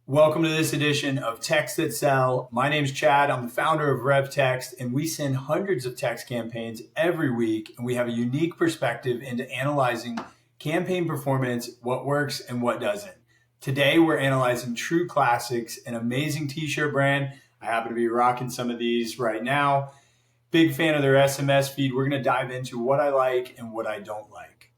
Welcome to this edition of Text That Sell. My name's Chad. I'm the founder of RevText, and we send hundreds of text campaigns every week, and we have a unique perspective into analyzing campaign performance, what works and what doesn't. Today, we're analyzing True Classics, an amazing t-shirt brand. I happen to be rocking some of these right now. Big fan of their SMS feed. We're going to dive into what I like and what I don't like.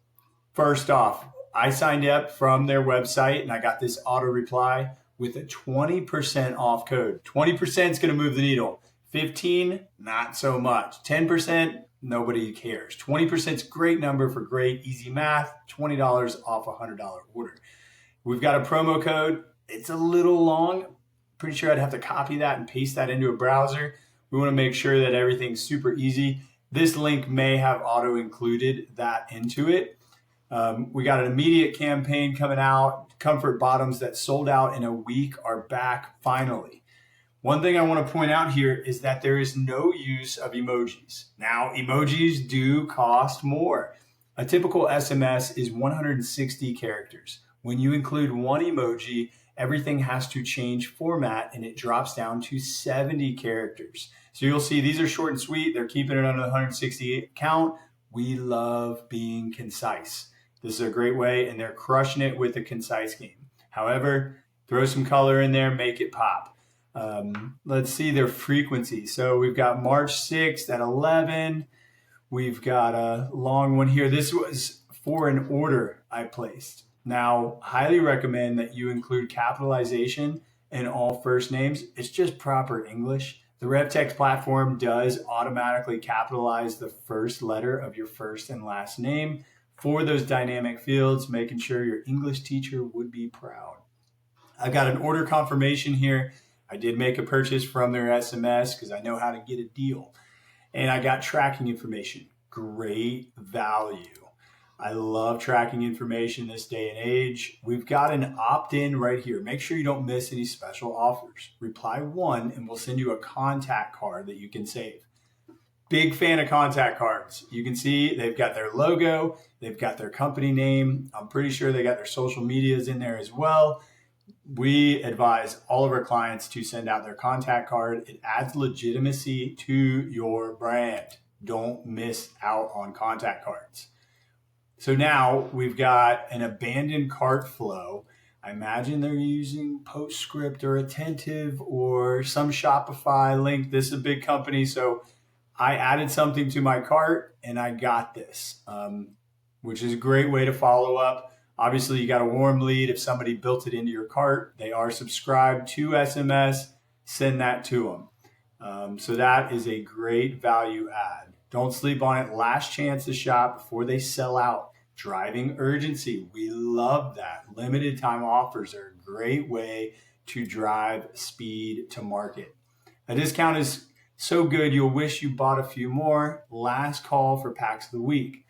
First off, I signed up from their website, and I got this auto reply with a 20% off code. 20% is going to move the needle. 15, not so much. 10%, nobody cares. 20% is a great number for great, easy math. $20 off a $100 order. We've got a promo code. It's a little long. Pretty sure I'd have to copy that and paste that into a browser. We want to make sure that everything's super easy. This link may have auto included that into it. We got an immediate campaign coming out. Comfort bottoms that sold out in a week are back finally. One thing I want to point out here is that there is no use of emojis. Now, emojis do cost more. A typical SMS is 160 characters. When you include one emoji, everything has to change format and it drops down to 70 characters. So you'll see these are short and sweet. They're keeping it under the 160 count. We love being concise. This is a great way, and they're crushing it with the concise game. However, throw some color in there, make it pop. Let's see their frequency. So we've got March 6th at 11. We've got a long one here. This was for an order I placed. Now, highly recommend that you include capitalization in all first names. It's just proper English. The RevText platform does automatically capitalize the first letter of your first and last name for those dynamic fields, making sure your English teacher would be proud. I got an order confirmation here. I did make a purchase from their SMS because I know how to get a deal. And I got tracking information. Great value. I love tracking information this day and age. We've got an opt-in right here. Make sure you don't miss any special offers. Reply 1 and we'll send you a contact card that you can save. Big fan of contact cards. You can see they've got their logo, they've got their company name. I'm pretty sure they got their social medias in there as well. We advise all of our clients to send out their contact card. It adds legitimacy to your brand. Don't miss out on contact cards. So now we've got an abandoned cart flow. I imagine they're using PostScript or Attentive or some Shopify link. This is a big company, so I added something to my cart and I got this, which is a great way to follow up. Obviously, you got a warm lead. If somebody built it into your cart, they are subscribed to SMS, send that to them. So that is a great value add. Don't sleep on it. Last chance to shop before they sell out. Driving urgency. We love that. Limited time offers are a great way to drive speed to market. A discount is so good, you'll wish you bought a few more. Last call for packs of the week.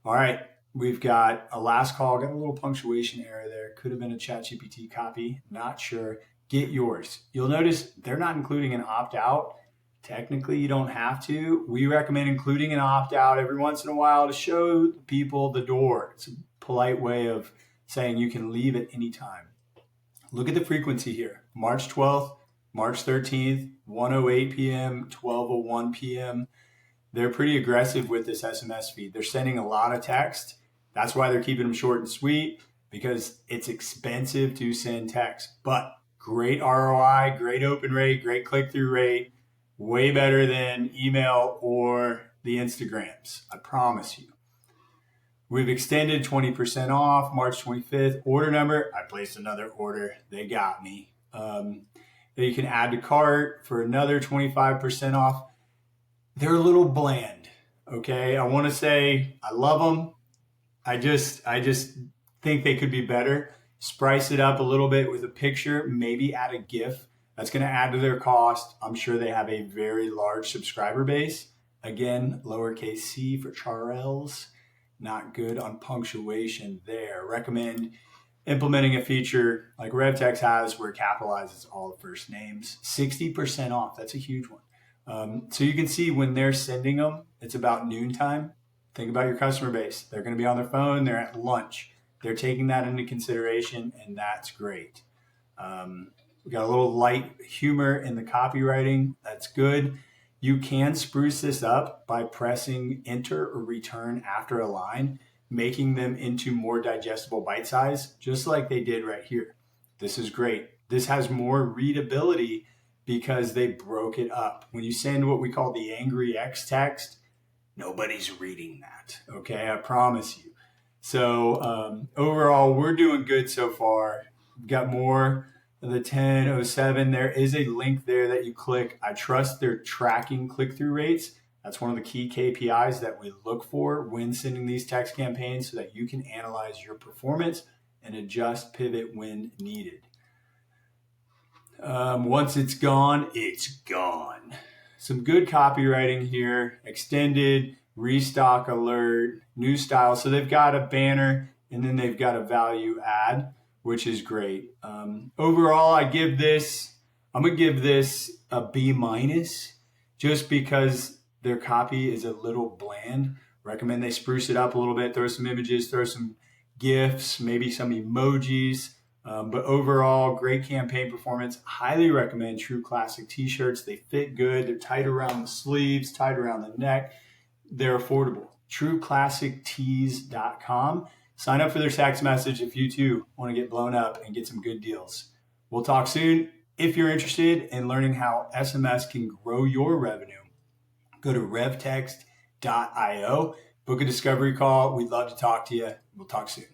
All right, we've got a last call. Got a little punctuation error there. Could have been a ChatGPT copy. Not sure. Get yours. You'll notice they're not including an opt-out. Technically, you don't have to. We recommend including an opt-out every once in a while to show people the door. It's a polite way of saying you can leave at any time. Look at the frequency here. March 12th, March 13th, 1:08 p.m., 12:01 p.m. They're pretty aggressive with this SMS feed. They're sending a lot of text. That's why they're keeping them short and sweet, because it's expensive to send text. But great ROI, great open rate, great click-through rate, way better than email or the Instagrams, I promise you. We've extended 20% off, March 25th. Order number, I placed another order. They got me. That you can add to cart for another 25% off. They're a little bland, okay? I want to say I love them. I just think they could be better. Spice it up a little bit with a picture, maybe add a GIF. That's going to add to their cost. I'm sure they have a very large subscriber base. Again, lowercase c for Charles. Not good on punctuation there. Recommend implementing a feature like RevText has where it capitalizes all the first names. 60% off, that's a huge one. So you can see when they're sending them, it's about noontime. Think about your customer base. They're going to be on their phone, they're at lunch. They're taking that into consideration, and that's great. We got a little light humor in the copywriting. That's good. You can spruce this up by pressing enter or return after a line, making them into more digestible bite size, just like they did right here. This is great. This has more readability because they broke it up. When you send what we call the angry X text, nobody's reading that. Okay, I promise you. So overall, we're doing good so far. We've got more of the 1007. There is a link there that you click. I trust they're tracking click-through rates. That's one of the key KPIs that we look for when sending these text campaigns so that you can analyze your performance and adjust, pivot when needed. Once it's gone, it's gone. Some good copywriting here. Extended, restock alert, new style. So they've got a banner and then they've got a value add, which is great. Overall, I'm going to give this a B minus just because their copy is a little bland. Recommend they spruce it up a little bit, throw some images, throw some gifs, maybe some emojis. But overall, great campaign performance. Highly recommend True Classic t-shirts. They fit good. They're tight around the sleeves, tight around the neck. They're affordable. TrueClassicTees.com. Sign up for their text message if you too want to get blown up and get some good deals. We'll talk soon. If you're interested in learning how SMS can grow your revenue, go to RevText.io. Book a discovery call. We'd love to talk to you. We'll talk soon.